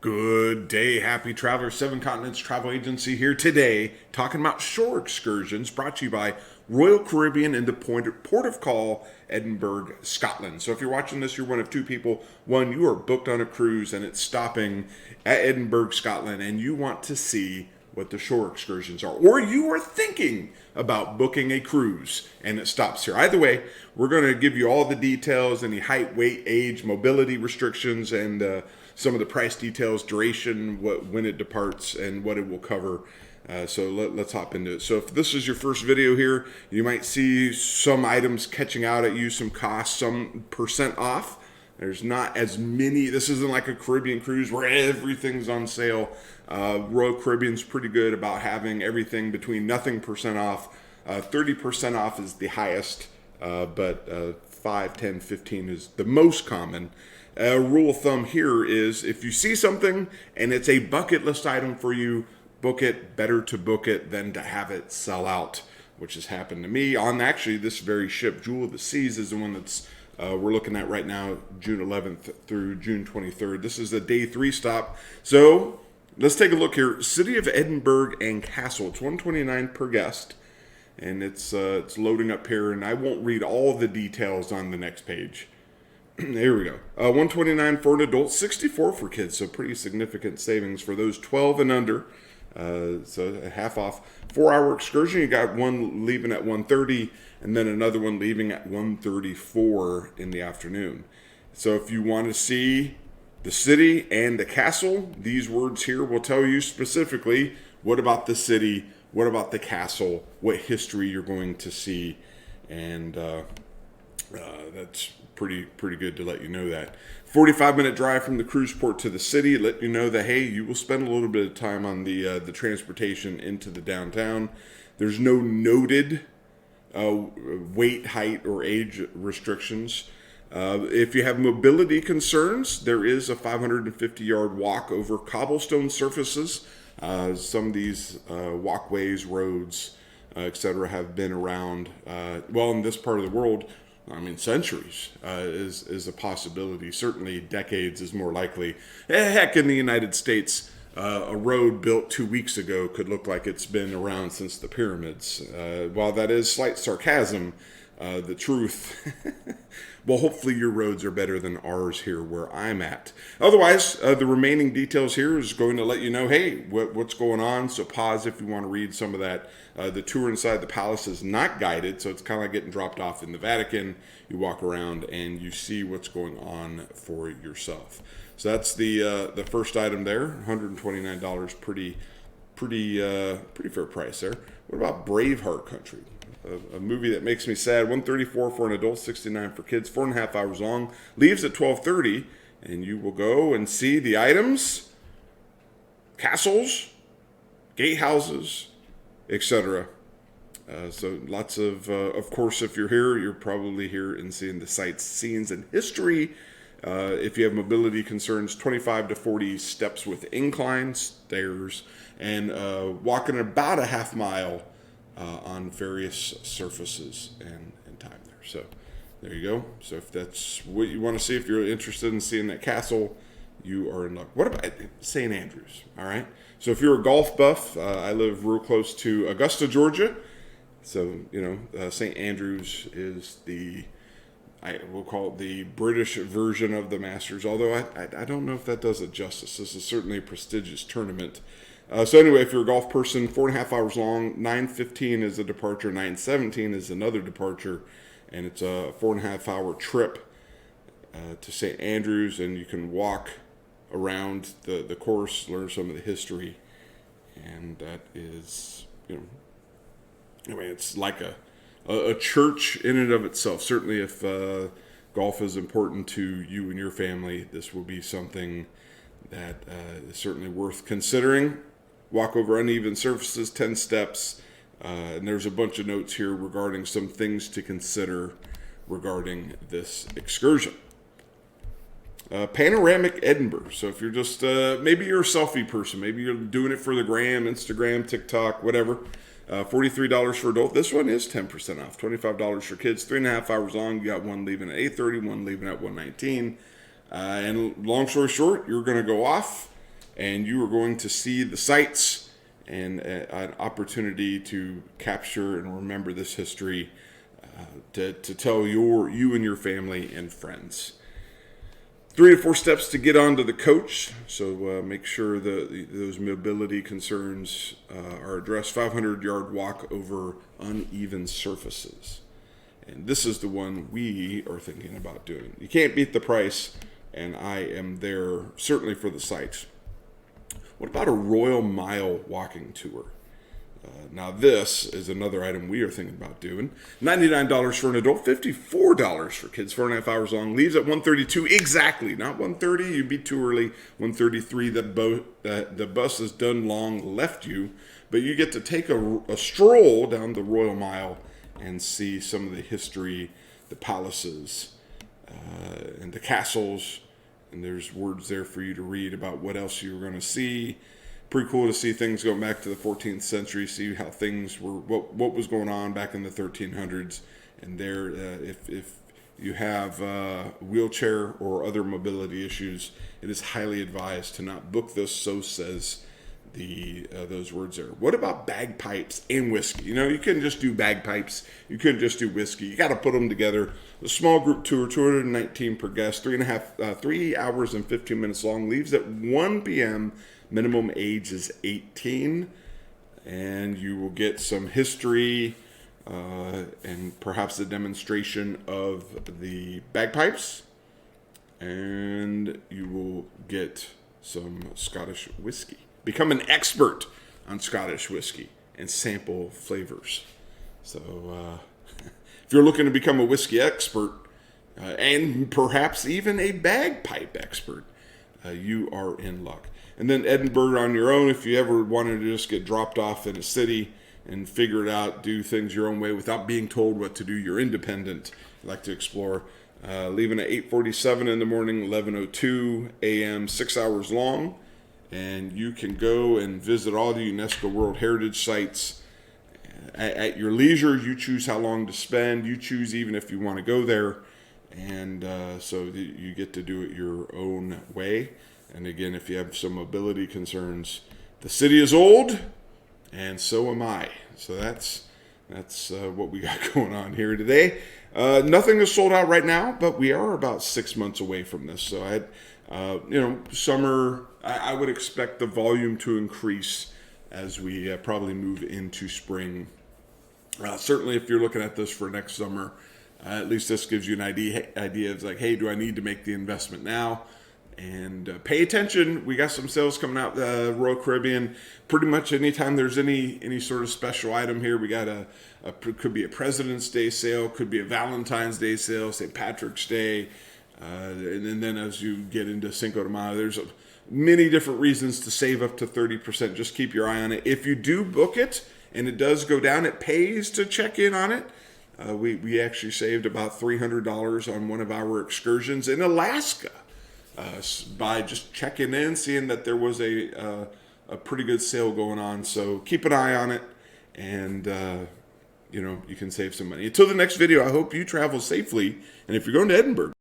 Good day, happy travelers. Seven Continents Travel Agency here today, talking about shore excursions brought to you by Royal Caribbean and the Port of Call, Edinburgh, Scotland. So if you're watching this, you're one of two people. One, you are booked on a cruise and it's stopping at Edinburgh, Scotland, and you want to see what the shore excursions are. Or you are thinking about booking a cruise and it stops here. Either way, we're going to give you all the details, any height, weight, age, mobility restrictions, and some of the price details, duration, when it departs, and what it will cover. So let's hop into it. So if this is your first video here, you might see some items catching out at you, some costs, some percent off. There's not as many. This isn't like a Caribbean cruise where everything's on sale. Royal Caribbean's pretty good about having everything between nothing percent off. 30% off is the highest, but 5, 10, 15 is the most common. Rule of thumb here is if you see something and it's a bucket list item for you, book it. Better to book it than to have it sell out, which has happened to me on actually this very ship. Jewel of the Seas is the one that's we're looking at right now, June 11th through June 23rd. This is a day 3 stop. So let's take a look here. City of Edinburgh and Castle. It's $129 per guest, and it's loading up here. And I won't read all the details on the next page. Here we go. $129 for an adult, $64 for kids. So pretty significant savings for those 12 and under. So half off. 4-hour excursion. You got one leaving at 1:30, and then another one leaving at 1:34 in the afternoon. So if you want to see the city and the castle, these words here will tell you specifically what about the city, what about the castle, what history you're going to see, and that's pretty good to let you know that. 45-minute drive from the cruise port to the city. Let you know that, hey, you will spend a little bit of time on the transportation into the downtown. There's no noted weight, height, or age restrictions. If you have mobility concerns, there is a 550-yard walk over cobblestone surfaces. Some of these walkways, roads, etc. have been around, in this part of the world, centuries is a possibility. Certainly decades is more likely. Heck, in the United States, a road built 2 weeks ago could look like it's been around since the pyramids. While that is slight sarcasm, the truth, well, hopefully your roads are better than ours here where I'm at. Otherwise, the remaining details here is going to let you know, hey, what's going on. So pause if you want to read some of that. The tour inside the palace is not guided, so it's kind of like getting dropped off in the Vatican. You walk around and you see what's going on for yourself. So that's the first item there, $129, pretty fair price there. What about Braveheart Country? A movie that makes me sad. $134 for an adult, $69 for kids, 4.5 hours long. Leaves at 12:30, and you will go and see the items, castles, gatehouses, etc. So lots of course, if you're here, you're probably here and seeing the sights, scenes, and history. If you have mobility concerns, 25 to 40 steps with incline stairs, and walking about a half mile on various surfaces and time there. So there you go. So if that's what you want to see, if you're interested in seeing that castle, you are in luck. What about St. Andrews? All right. So if you're a golf buff, I live real close to Augusta, Georgia. So, St. Andrews is we'll call it the British version of the Masters, although I don't know if that does it justice. This is certainly a prestigious tournament. So anyway, if you're a golf person, 4.5 hours long, 9:15 is a departure, 9:17 is another departure, and it's a 4.5 hour trip to St. Andrews, and you can walk around the course, learn some of the history, and that is, it's like a church in and of itself. Certainly if golf is important to you and your family, this will be something that is certainly worth considering. Walk over uneven surfaces, 10 steps, and there's a bunch of notes here regarding some things to consider regarding this excursion. Panoramic Edinburgh. So if you're just, maybe you're a selfie person, maybe you're doing it for the gram, Instagram, TikTok, whatever. $43 for adult. This one is 10% off. $25 for kids. 3.5 hours long. You got one leaving at 8:30, one leaving at 1:19. And long story short, you're going to go off and you are going to see the sights and an opportunity to capture and remember this history to tell you and your family and friends. 3 to 4 steps to get onto the coach. So make sure that those mobility concerns are addressed. 500-yard walk over uneven surfaces. And this is the one we are thinking about doing. You can't beat the price, and I am there certainly for the sights. What about a Royal Mile walking tour? Now this is another item we are thinking about doing. $99 for an adult, $54 for kids, 4.5 hours long. Leaves at 1:32 exactly, not 1:30. You'd be too early. 1:33. The bus is done long left you, but you get to take a stroll down the Royal Mile and see some of the history, the palaces, and the castles. And there's words there for you to read about what else you're going to see. Pretty cool to see things going back to the 14th century, see how things were, what was going on back in the 1300s. And there, if you have wheelchair or other mobility issues, it is highly advised to not book this. So says those words there. What about bagpipes and whiskey? You know, you couldn't just do bagpipes. You couldn't just do whiskey. You got to put them together. The small group tour, 219 per guest, 3 hours and 15 minutes long. Leaves at 1 p.m. Minimum age is 18, and you will get some history and perhaps a demonstration of the bagpipes, and you will get some Scottish whiskey. Become an expert on Scottish whiskey and sample flavors. So if you're looking to become a whiskey expert and perhaps even a bagpipe expert, you are in luck. And then Edinburgh on your own, if you ever wanted to just get dropped off in a city and figure it out, do things your own way without being told what to do, you're independent, you like to explore. Leaving at 8:47 in the morning, 11:02 a.m., 6 hours long. And you can go and visit all the UNESCO World Heritage Sites at your leisure. You choose how long to spend. You choose even if you want to go there. And so you get to do it your own way. And again, if you have some mobility concerns, the city is old, and so am I. So that's what we got going on here today. Nothing is sold out right now, but we are about 6 months away from this. So I had, summer. I would expect the volume to increase as we probably move into spring. Certainly, if you're looking at this for next summer, at least this gives you an idea of like, hey, do I need to make the investment now? And pay attention. We got some sales coming out. Royal Caribbean. Pretty much anytime there's any sort of special item here, we got could be a President's Day sale, could be a Valentine's Day sale, St. Patrick's Day, and then as you get into Cinco de Mayo, there's many different reasons to save up to 30%. Just keep your eye on it. If you do book it and it does go down, it pays to check in on it. We actually saved about $300 on one of our excursions in Alaska. By just checking in, seeing that there was a pretty good sale going on. So keep an eye on it, and you can save some money. Until the next video, I hope you travel safely. And if you're going to Edinburgh,